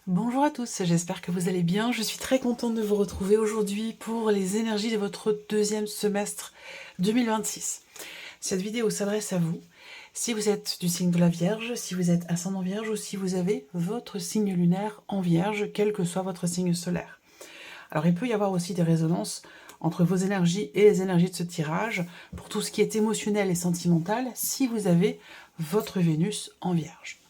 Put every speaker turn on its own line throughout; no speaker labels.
Bonjour à tous, j'espère que vous allez bien. Je suis très contente de vous retrouver aujourd'hui pour les énergies de votre deuxième semestre 2026. Cette vidéo s'adresse à vous. Si vous êtes du signe de la Vierge, si vous êtes ascendant Vierge ou si vous avez votre signe lunaire en Vierge, quel que soit votre signe solaire. Alors il peut y avoir aussi des résonances entre vos énergies et les énergies de ce tirage pour tout ce qui est émotionnel et sentimental si vous avez votre Vénus en Vierge.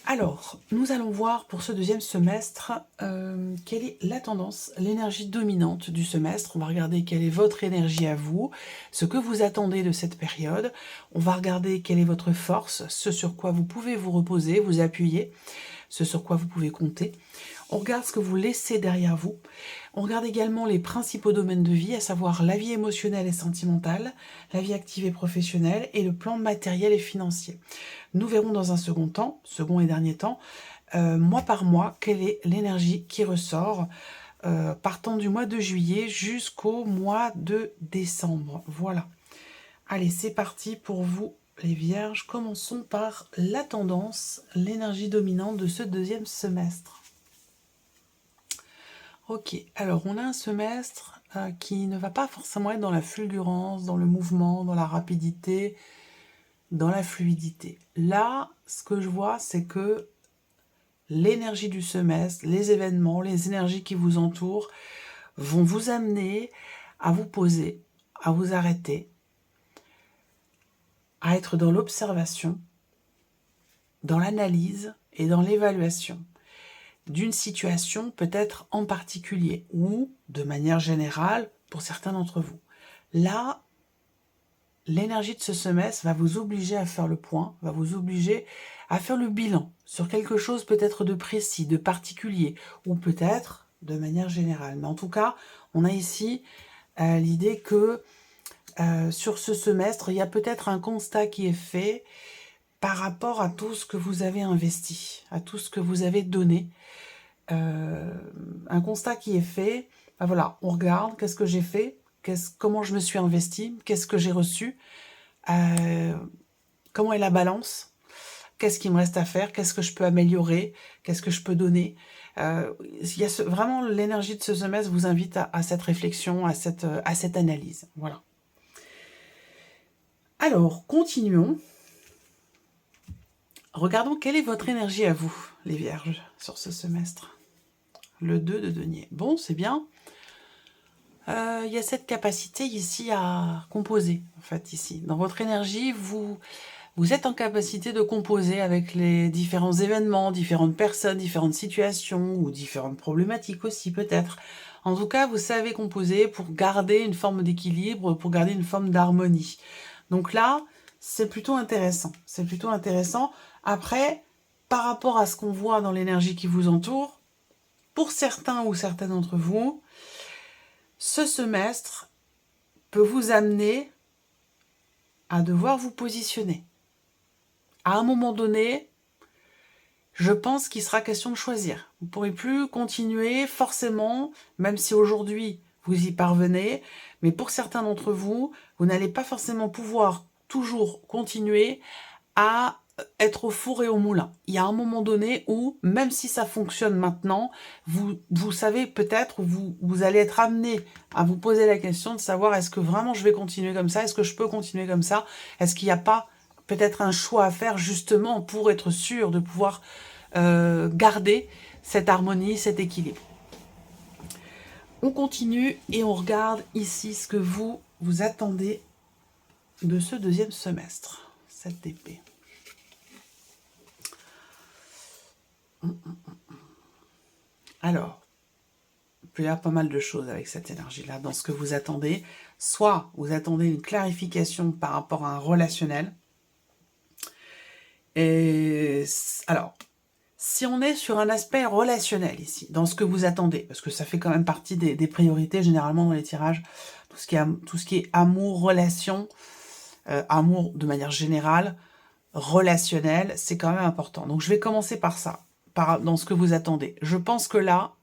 Alors, nous allons voir pour ce deuxième semestre quelle est la tendance, l'énergie dominante du semestre. On va regarder quelle est votre énergie à vous, ce que vous attendez de cette période. On va regarder quelle est votre force, ce sur quoi vous pouvez vous reposer, vous appuyer, ce sur quoi vous pouvez compter. On regarde ce que vous laissez derrière vous. On regarde également les principaux domaines de vie, à savoir la vie émotionnelle et sentimentale, la vie active et professionnelle et le plan matériel et financier. Nous verrons dans un second temps, second et dernier temps, mois par mois, quelle est l'énergie qui ressort partant du mois de juillet jusqu'au mois de décembre. Voilà. Allez, c'est parti pour vous les Vierges. Commençons par la tendance, l'énergie dominante de ce deuxième semestre. Ok, alors on a un semestre qui ne va pas forcément être dans la fulgurance, dans le mouvement, dans la rapidité, dans la fluidité. Là, ce que je vois, c'est que l'énergie du semestre, les événements, les énergies qui vous entourent vont vous amener à vous poser, à vous arrêter, à être dans l'observation, dans l'analyse et dans l'évaluation d'une situation peut-être en particulier ou de manière générale pour certains d'entre vous. Là, l'énergie de ce semestre va vous obliger à faire le point, va vous obliger à faire le bilan sur quelque chose peut-être de précis, de particulier, ou peut-être de manière générale. Mais en tout cas, on a ici l'idée que sur ce semestre, il y a peut-être un constat qui est fait par rapport à tout ce que vous avez investi, à tout ce que vous avez donné. Un constat qui est fait, ben voilà, on regarde, qu'est-ce que j'ai fait, comment je me suis investi, qu'est-ce que j'ai reçu, comment est la balance, qu'est-ce qu'il me reste à faire, qu'est-ce que je peux améliorer, qu'est-ce que je peux donner. Il y a vraiment l'énergie de ce semestre vous invite à cette réflexion, à cette analyse. Voilà. Alors, continuons. Regardons quelle est votre énergie à vous, les Vierges, sur ce semestre. Le 2 de denier. Bon, c'est bien. Il y a cette capacité ici à composer, en fait, ici. Dans votre énergie, vous êtes en capacité de composer avec les différents événements, différentes personnes, différentes situations, ou différentes problématiques aussi, peut-être. En tout cas, vous savez composer pour garder une forme d'équilibre, pour garder une forme d'harmonie. Donc là, c'est plutôt intéressant. C'est plutôt intéressant. Après, par rapport à ce qu'on voit dans l'énergie qui vous entoure, pour certains ou certaines d'entre vous, ce semestre peut vous amener à devoir vous positionner. À un moment donné, je pense qu'il sera question de choisir. Vous ne pourrez plus continuer forcément, même si aujourd'hui vous y parvenez, mais pour certains d'entre vous, vous n'allez pas forcément pouvoir toujours continuer à être au four et au moulin. Il y a un moment donné où, même si ça fonctionne maintenant, vous savez peut-être, vous allez être amené à vous poser la question de savoir est-ce que vraiment je vais continuer comme ça, est-ce que je peux continuer comme ça, est-ce qu'il n'y a pas peut-être un choix à faire justement pour être sûr de pouvoir garder cette harmonie, cet équilibre. On continue et on regarde ici ce que vous attendez de ce deuxième semestre, cette épée. Alors, il peut y avoir pas mal de choses avec cette énergie-là dans ce que vous attendez. Soit vous attendez une clarification par rapport à un relationnel. Et alors, si on est sur un aspect relationnel ici, dans ce que vous attendez, parce que ça fait quand même partie des priorités généralement dans les tirages, tout ce qui est amour, relation, amour de manière générale, relationnel, c'est quand même important. Donc je vais commencer par ça, dans ce que vous attendez. Je pense que là,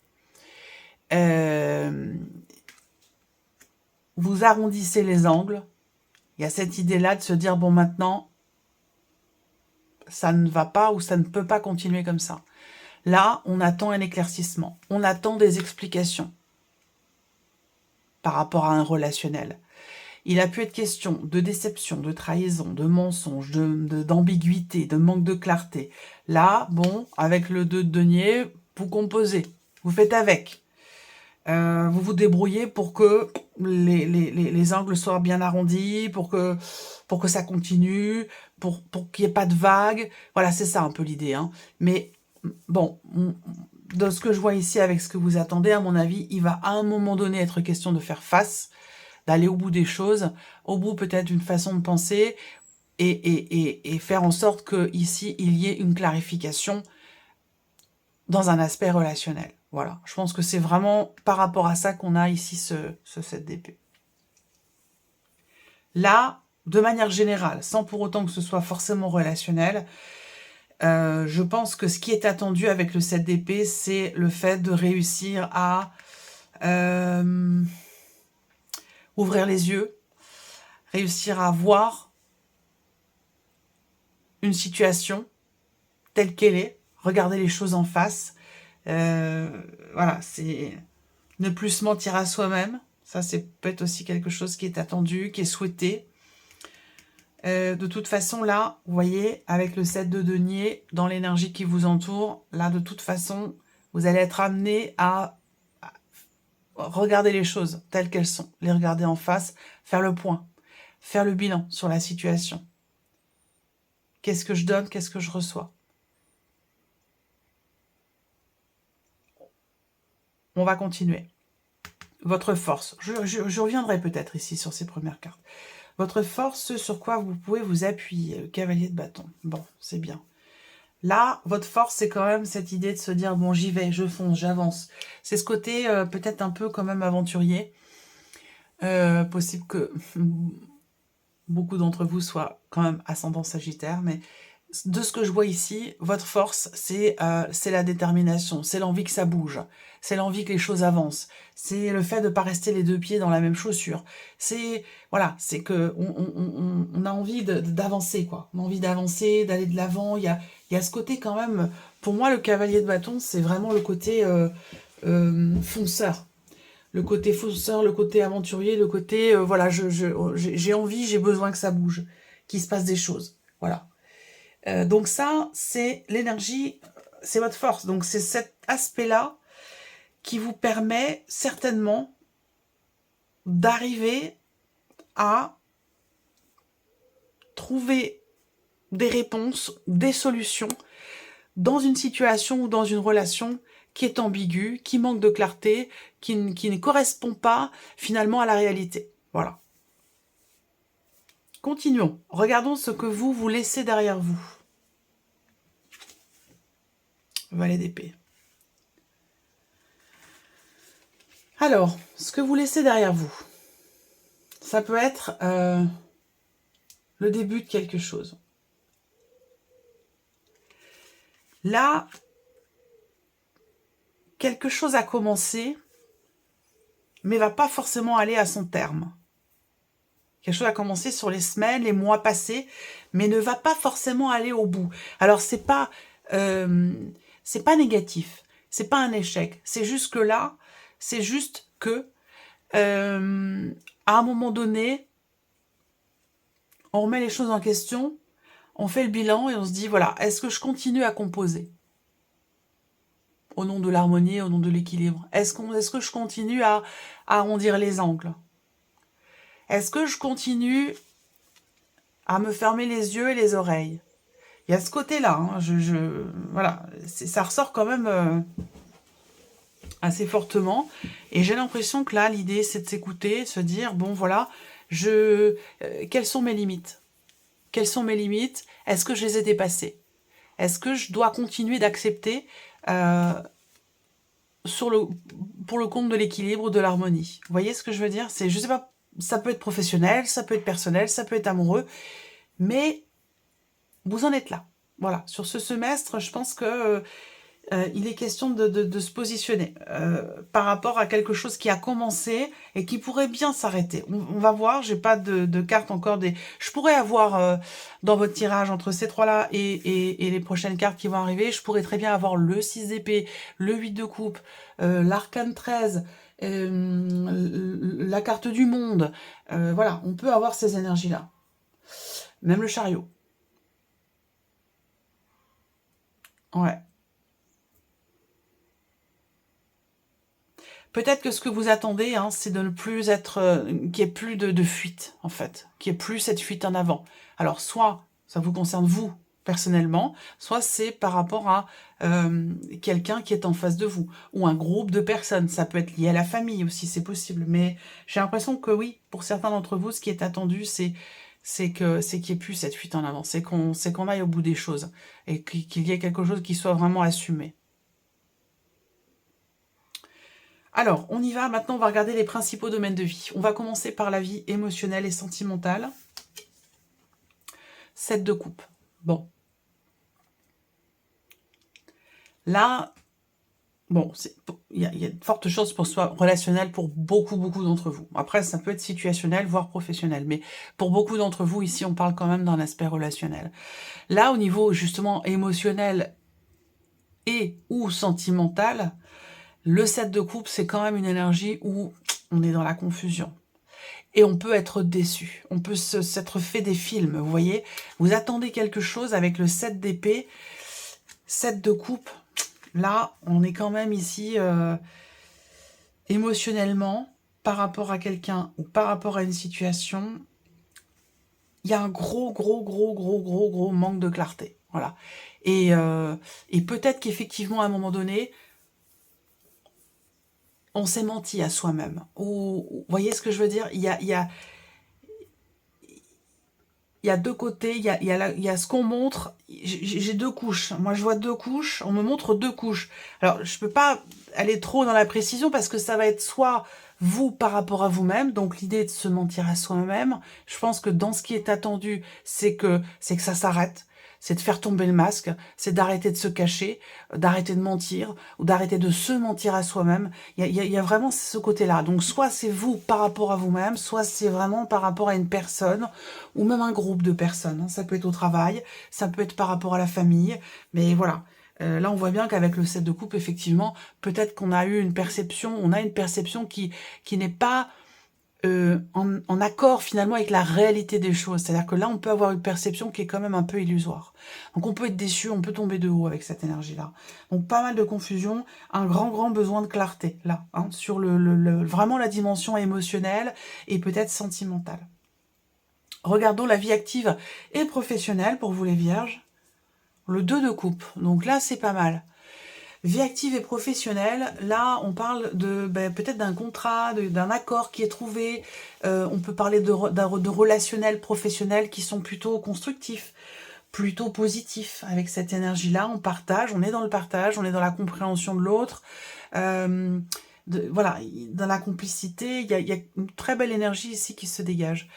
vous arrondissez les angles. Il y a cette idée-là de se dire, bon, maintenant, ça ne va pas ou ça ne peut pas continuer comme ça. Là, on attend un éclaircissement. On attend des explications par rapport à un relationnel. Il a pu être question de déception, de trahison, de mensonge, d'ambiguïté, de manque de clarté. Là, bon, avec le 2 de denier, vous composez, vous faites avec. Vous vous débrouillez pour que les angles soient bien arrondis, pour que ça continue, pour qu'il n'y ait pas de vagues. Voilà, c'est ça un peu l'idée. Hein. Mais bon, de ce que je vois ici avec ce que vous attendez, à mon avis, il va à un moment donné être question de faire face, d'aller au bout des choses, au bout peut-être d'une façon de penser, et faire en sorte que ici il y ait une clarification dans un aspect relationnel. Voilà, je pense que c'est vraiment par rapport à ça qu'on a ici ce 7 d'épée. Là, de manière générale, sans pour autant que ce soit forcément relationnel, je pense que ce qui est attendu avec le 7 d'épée, c'est le fait de réussir à ouvrir les yeux, réussir à voir une situation telle qu'elle est, regarder les choses en face. Voilà, c'est ne plus se mentir à soi-même. Ça, c'est peut-être aussi quelque chose qui est attendu, qui est souhaité. De toute façon, là, vous voyez, avec le 7 de denier, dans l'énergie qui vous entoure, là, de toute façon, vous allez être amené à regarder les choses telles qu'elles sont, les regarder en face, faire le point, faire le bilan sur la situation. Qu'est-ce que je donne, qu'est-ce que je reçois? On va continuer. Votre force. Je reviendrai peut-être ici sur ces premières cartes. Votre force, ce sur quoi vous pouvez vous appuyer. Le cavalier de bâton. Bon, c'est bien. Là, votre force, c'est quand même cette idée de se dire, bon, j'y vais, je fonce, j'avance. C'est ce côté peut-être un peu quand même aventurier. Possible que beaucoup d'entre vous soient quand même ascendant Sagittaire, mais de ce que je vois ici, votre force, c'est la détermination, c'est l'envie que ça bouge, c'est l'envie que les choses avancent, c'est le fait de ne pas rester les deux pieds dans la même chaussure. C'est voilà, c'est que on a envie d'avancer, quoi. On a envie d'avancer, d'aller de l'avant. Il y a ce côté quand même. Pour moi, le cavalier de bâton, c'est vraiment le côté fonceur. Le côté fonceur, le côté aventurier, le côté voilà, j'ai envie, j'ai besoin que ça bouge, qu'il se passe des choses. Voilà. Donc ça, c'est l'énergie, c'est votre force. Donc c'est cet aspect-là qui vous permet certainement d'arriver à trouver des réponses, des solutions dans une situation ou dans une relation qui est ambiguë, qui manque de clarté, qui ne correspond pas finalement à la réalité. Voilà. Continuons. Regardons ce que vous laissez derrière vous. Valet d'épée. Alors, ce que vous laissez derrière vous, ça peut être le début de quelque chose. Là, quelque chose a commencé, mais va pas forcément aller à son terme. Quelque chose a commencé sur les semaines, les mois passés, mais ne va pas forcément aller au bout. Alors, c'est pas négatif, c'est pas un échec. C'est juste que là, c'est juste que à un moment donné, on remet les choses en question, on fait le bilan et on se dit, voilà, est-ce que je continue à composer au nom de l'harmonie, au nom de l'équilibre? Est-ce que je continue à arrondir les angles? Est-ce que je continue à me fermer les yeux et les oreilles? Il y a ce côté-là, hein, voilà, ça ressort quand même assez fortement. Et j'ai l'impression que là, l'idée, c'est de s'écouter, de se dire, bon, voilà, quelles sont mes limites? Quelles sont mes limites? Est-ce que je les ai dépassées? Est-ce que je dois continuer d'accepter pour le compte de l'équilibre, de l'harmonie? Vous voyez ce que je veux dire? Je sais pas, ça peut être professionnel, ça peut être personnel, ça peut être amoureux, mais vous en êtes là. Voilà, sur ce semestre, je pense que il est question de se positionner par rapport à quelque chose qui a commencé et qui pourrait bien s'arrêter. On va voir, j'ai pas de cartes encore. Je pourrais avoir dans votre tirage entre ces trois-là et les prochaines cartes qui vont arriver, je pourrais très bien avoir le 6 d'épée, le 8 de coupe, l'arcane 13, la carte du monde. Voilà, on peut avoir ces énergies-là. Même le chariot. Ouais. Peut-être que ce que vous attendez, hein, c'est de ne plus être... qu'il n'y ait plus de fuite, en fait. Qu'il n'y ait plus cette fuite en avant. Alors, soit ça vous concerne vous, personnellement, soit c'est par rapport à quelqu'un qui est en face de vous, ou un groupe de personnes. Ça peut être lié à la famille aussi, c'est possible. Mais j'ai l'impression que oui, pour certains d'entre vous, ce qui est attendu, c'est qu'il n'y ait plus cette fuite en avant. C'est qu'on aille au bout des choses. Et qu'il y ait quelque chose qui soit vraiment assumé. Alors, on y va. Maintenant, on va regarder les principaux domaines de vie. On va commencer par la vie émotionnelle et sentimentale. 7 de coupe. Bon. Là, bon, il y a de fortes chances pour que ce soit relationnel pour beaucoup d'entre vous. Après, ça peut être situationnel, voire professionnel. Mais pour beaucoup d'entre vous, ici, on parle quand même d'un aspect relationnel. Là, au niveau, justement, émotionnel et ou sentimental, le 7 de coupe, c'est quand même une énergie où on est dans la confusion. Et on peut être déçu. On peut s'être fait des films, vous voyez. Vous attendez quelque chose avec le 7 d'épée, 7 de coupe. Là, on est quand même ici émotionnellement, par rapport à quelqu'un ou par rapport à une situation. Il y a un gros manque de clarté. Voilà. Et peut-être qu'effectivement, à un moment donné, on s'est menti à soi-même. Ou, vous voyez ce que je veux dire? Il y a deux côtés, il y a ce qu'on montre. J'ai deux couches. Moi, je vois deux couches. On me montre deux couches. Alors, je peux pas aller trop dans la précision parce que ça va être soit vous par rapport à vous-même. Donc, l'idée de se mentir à soi-même. Je pense que dans ce qui est attendu, c'est que ça s'arrête. C'est de faire tomber le masque, c'est d'arrêter de se cacher, d'arrêter de mentir, ou d'arrêter de se mentir à soi-même. Il y a vraiment ce côté-là. Donc, soit c'est vous par rapport à vous-même, soit c'est vraiment par rapport à une personne, ou même un groupe de personnes. Ça peut être au travail, ça peut être par rapport à la famille, mais voilà. Là, on voit bien qu'avec le 7 de coupe, effectivement, peut-être qu'on a eu une perception, qui n'est pas en accord finalement avec la réalité des choses. C'est-à-dire que là, on peut avoir une perception qui est quand même un peu illusoire. Donc on peut être déçu, on peut tomber de haut avec cette énergie-là. Donc pas mal de confusion, un grand besoin de clarté, là, hein, sur vraiment la dimension émotionnelle et peut-être sentimentale. Regardons la vie active et professionnelle pour vous les vierges. Le 2 de coupe, donc là c'est pas mal. Vie active et professionnelle, là on parle de peut-être d'un contrat, d'un accord qui est trouvé. On peut parler de relationnels professionnels qui sont plutôt constructifs, plutôt positifs. Avec cette énergie-là, on partage, on est dans le partage, on est dans la compréhension de l'autre. Voilà, dans la complicité, il y a une très belle énergie ici qui se dégage.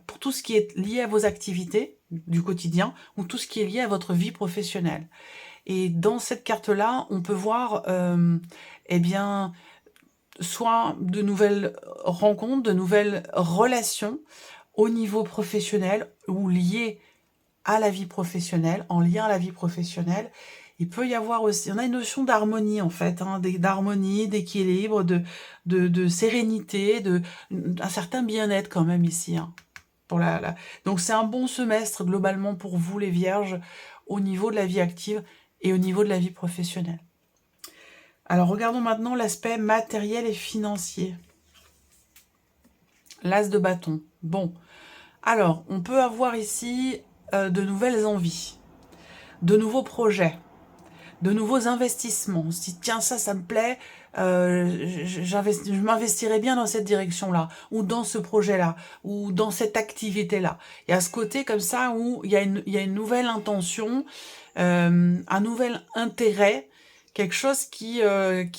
Pour tout ce qui est lié à vos activités du quotidien ou tout ce qui est lié à votre vie professionnelle. Et dans cette carte-là, on peut voir, eh bien, soit de nouvelles rencontres, de nouvelles relations au niveau professionnel ou liées à la vie professionnelle, en lien à la vie professionnelle. Il peut y avoir aussi, on a une notion d'harmonie en fait, hein, d'harmonie, d'équilibre, de sérénité, un certain bien-être quand même ici. Hein, Donc c'est un bon semestre globalement pour vous les vierges au niveau de la vie active et au niveau de la vie professionnelle. Alors regardons maintenant l'aspect matériel et financier. L'as de bâton. Bon, alors on peut avoir ici de nouvelles envies, de nouveaux projets, de nouveaux investissements. On se dit, tiens, ça me plaît, je m'investirais bien dans cette direction-là, ou dans ce projet-là, ou dans cette activité-là. Il y a ce côté comme ça où il y a une nouvelle intention, un nouvel intérêt, quelque chose qui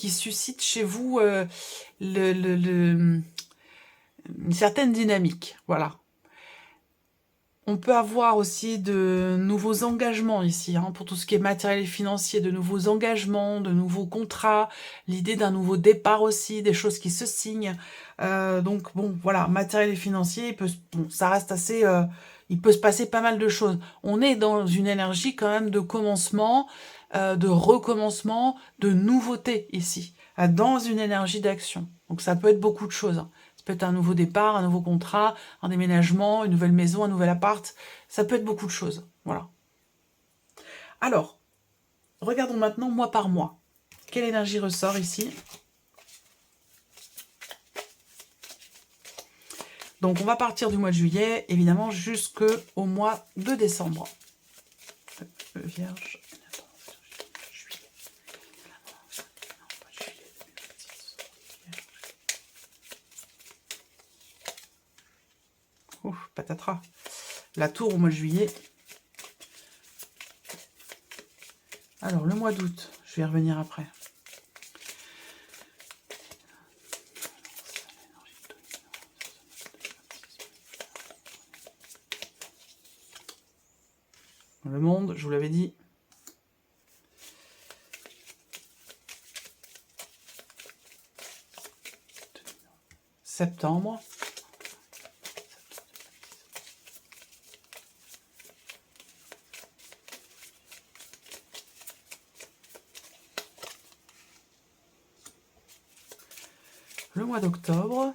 suscite chez vous une certaine dynamique. Voilà. On peut avoir aussi de nouveaux engagements ici, hein, pour tout ce qui est matériel et financier, de nouveaux engagements, de nouveaux contrats, l'idée d'un nouveau départ aussi, des choses qui se signent. Donc bon, voilà, matériel et financier, bon, ça reste assez... il peut se passer pas mal de choses. On est dans une énergie quand même de commencement, de recommencement, de nouveauté ici, dans une énergie d'action. Donc ça peut être beaucoup de choses, hein. Ça peut être un nouveau départ, un nouveau contrat, un déménagement, une nouvelle maison, un nouvel appart. Ça peut être beaucoup de choses. Voilà. Alors, regardons maintenant mois par mois. Quelle énergie ressort ici? Donc, on va partir du mois de juillet, évidemment, jusqu'au mois de décembre. Vierge. Ouf, patatras. La tour au mois de juillet. Alors, le mois d'août, je vais y revenir après. Le monde, je vous l'avais dit. Septembre. Le mois d'octobre.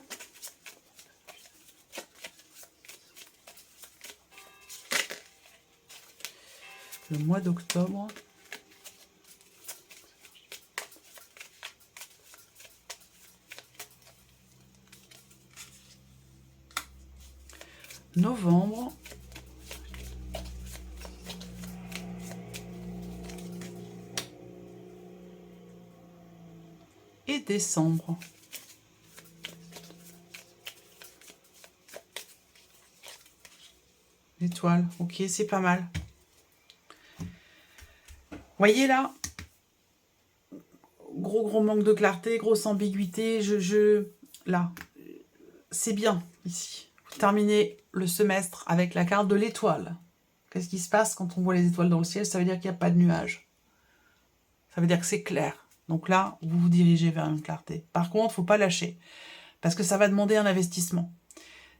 Le mois d'octobre. Novembre. Et décembre. L'étoile, ok, c'est pas mal. Voyez là, gros manque de clarté, grosse ambiguïté, là, c'est bien ici. Vous terminez le semestre avec la carte de l'étoile. Qu'est-ce qui se passe quand on voit les étoiles dans le ciel? Ça veut dire qu'il n'y a pas de nuages. Ça veut dire que c'est clair. Donc là, vous vous dirigez vers une clarté. Par contre, il ne faut pas lâcher, parce que ça va demander un investissement,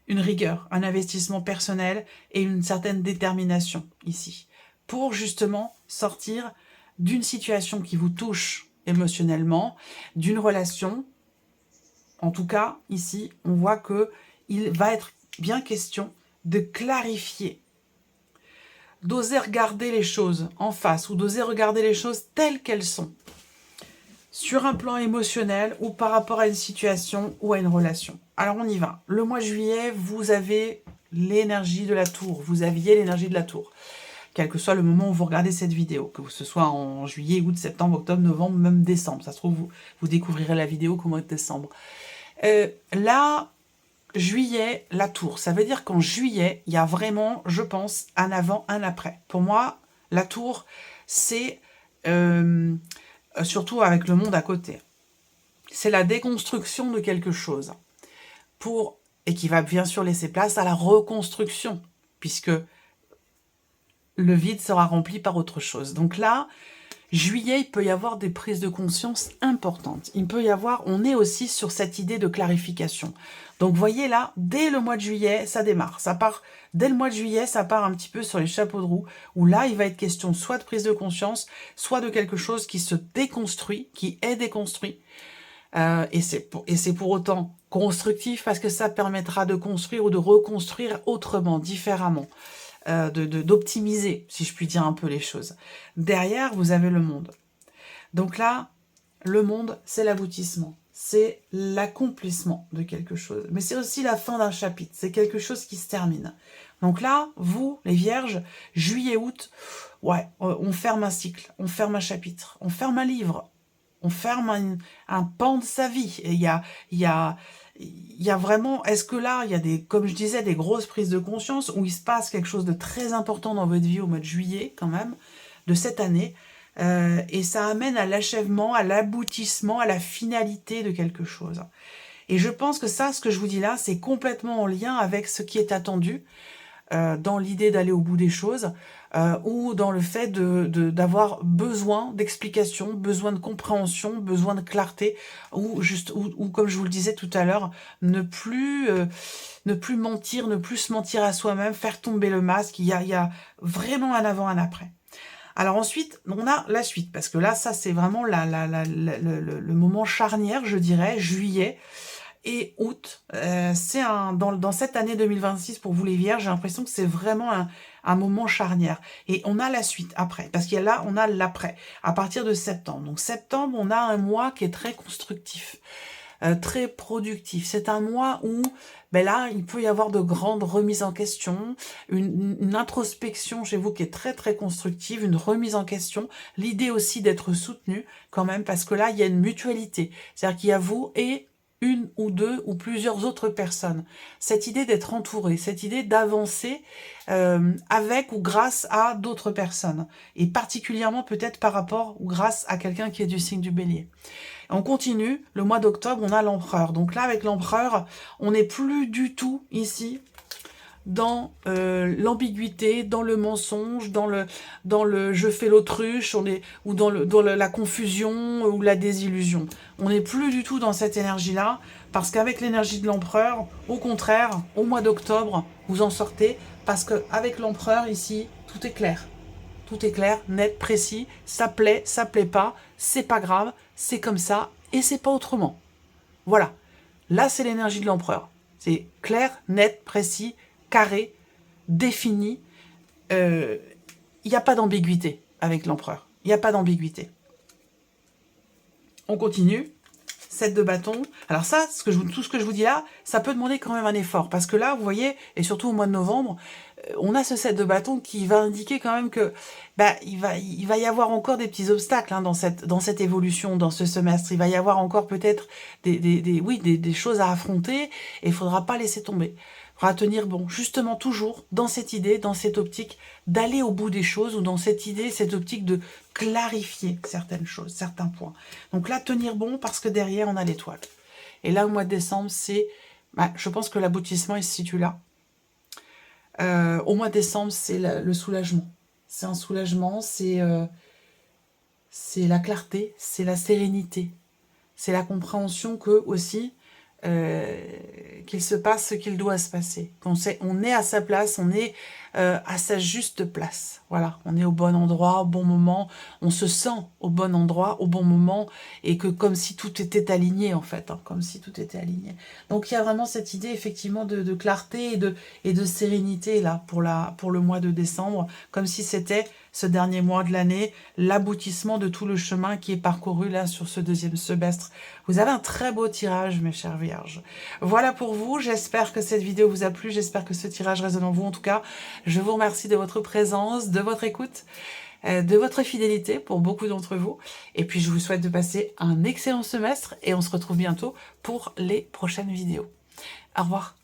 une rigueur, un investissement personnel et une certaine détermination ici, pour justement sortir d'une situation qui vous touche émotionnellement, d'une relation. En tout cas, ici, on voit qu'il va être bien question de clarifier, d'oser regarder les choses en face ou d'oser regarder les choses telles qu'elles sont, sur un plan émotionnel ou par rapport à une situation ou à une relation. Alors on y va. Le mois de juillet, vous avez l'énergie de la tour. Vous aviez l'énergie de la tour. Quel que soit le moment où vous regardez cette vidéo, que ce soit en juillet, août, septembre, octobre, novembre, même décembre. Ça se trouve, vous découvrirez la vidéo qu'au mois de décembre. Là, juillet, la tour. Ça veut dire qu'en juillet, il y a vraiment, je pense, un avant, un après. Pour moi, la tour, c'est... surtout avec le monde à côté. C'est la déconstruction de quelque chose. Et qui va bien sûr laisser place à la reconstruction, puisque le vide sera rempli par autre chose. Donc là, juillet, il peut y avoir des prises de conscience importantes. Il peut y avoir, on est aussi sur cette idée de clarification. Donc voyez là, dès le mois de juillet, ça démarre. Ça part, dès le mois de juillet, ça part un petit peu sur les chapeaux de roue, où là, il va être question soit de prise de conscience, soit de quelque chose qui se déconstruit, qui est déconstruit. Et c'est pour autant constructif, parce que ça permettra de construire ou de reconstruire autrement, différemment. D'optimiser, si je puis dire un peu les choses. Derrière, vous avez le monde. Donc là, le monde, c'est l'aboutissement. C'est l'accomplissement de quelque chose. Mais c'est aussi la fin d'un chapitre. C'est quelque chose qui se termine. Donc là, vous, les vierges, juillet, août, ouais, on ferme un cycle, on ferme un chapitre, on ferme un livre, on ferme un pan de sa vie. Et il y a vraiment, est-ce que là, il y a des, comme je disais, des grosses prises de conscience où il se passe quelque chose de très important dans votre vie au mois de juillet, quand même, de cette année, et ça amène à l'achèvement, à l'aboutissement, à la finalité de quelque chose. Et je pense que ça, ce que je vous dis là, c'est complètement en lien avec ce qui est attendu dans l'idée d'aller au bout des choses, ou dans le fait d'avoir besoin d'explication, besoin de compréhension, besoin de clarté, ou comme je vous le disais tout à l'heure, ne plus mentir, ne plus se mentir à soi-même, faire tomber le masque. Il y a vraiment un avant, un après. Alors ensuite, on a la suite, parce que là, ça c'est vraiment le moment charnière, je dirais, juillet et août. Dans cette année 2026, pour vous les vierges, j'ai l'impression que c'est vraiment un moment charnière. Et on a la suite après, parce qu'il y a là, on a l'après, à partir de septembre. Donc septembre, on a un mois qui est très constructif. Très productif. C'est un mois où, ben là, il peut y avoir de grandes remises en question, une introspection chez vous qui est très très constructive, une remise en question, l'idée aussi d'être soutenu quand même, parce que là, il y a une mutualité. C'est-à-dire qu'il y a vous et une ou deux ou plusieurs autres personnes. Cette idée d'être entouré, cette idée d'avancer avec ou grâce à d'autres personnes, et particulièrement peut-être par rapport ou grâce à quelqu'un qui est du signe du Bélier. On continue, le mois d'octobre, on a l'empereur. Donc là, avec l'empereur, on n'est plus du tout ici dans l'ambiguïté, dans le mensonge, dans le je fais l'autruche, ou dans la confusion ou la désillusion. On n'est plus du tout dans cette énergie-là, parce qu'avec l'énergie de l'empereur, au contraire, au mois d'octobre, vous en sortez, parce qu'avec l'empereur, ici, tout est clair. Tout est clair, net, précis, ça plaît pas, c'est pas grave, c'est comme ça, et c'est pas autrement. Voilà. Là, c'est l'énergie de l'empereur. C'est clair, net, précis, carré, défini. Il n'y a pas d'ambiguïté avec l'empereur. Il n'y a pas d'ambiguïté. On continue. 7 de bâton. Alors ça, tout ce que je vous dis là, ça peut demander quand même un effort. Parce que là, vous voyez, et surtout au mois de novembre, on a ce 7 de bâton qui va indiquer quand même que il va y avoir encore des petits obstacles dans cette évolution, dans ce semestre. Il va y avoir encore peut-être des choses à affronter, et il ne faudra pas laisser tomber. Il faudra tenir bon, justement toujours dans cette idée, dans cette optique d'aller au bout des choses, ou dans cette idée, cette optique de clarifier certaines choses, certains points. Donc là, tenir bon, parce que derrière, on a l'étoile. Et là, au mois de décembre, je pense que l'aboutissement, il se situe là. Au mois de décembre, c'est le soulagement. C'est un soulagement, c'est la clarté, c'est la sérénité. C'est la compréhension que, aussi, qu'il se passe ce qu'il doit se passer. On est à sa place, on est à sa juste place. Voilà, on est au bon endroit, au bon moment, on se sent au bon endroit, au bon moment, et que comme si tout était aligné en fait, comme si tout était aligné. Donc il y a vraiment cette idée effectivement de clarté et de sérénité là pour le mois de décembre, comme si c'était ce dernier mois de l'année, l'aboutissement de tout le chemin qui est parcouru là sur ce deuxième semestre. Vous avez un très beau tirage, mes chères vierges. Voilà pour vous, j'espère que cette vidéo vous a plu, j'espère que ce tirage résonne en vous. En tout cas, je vous remercie de votre présence, de votre écoute, de votre fidélité pour beaucoup d'entre vous. Et puis je vous souhaite de passer un excellent semestre, et on se retrouve bientôt pour les prochaines vidéos. Au revoir.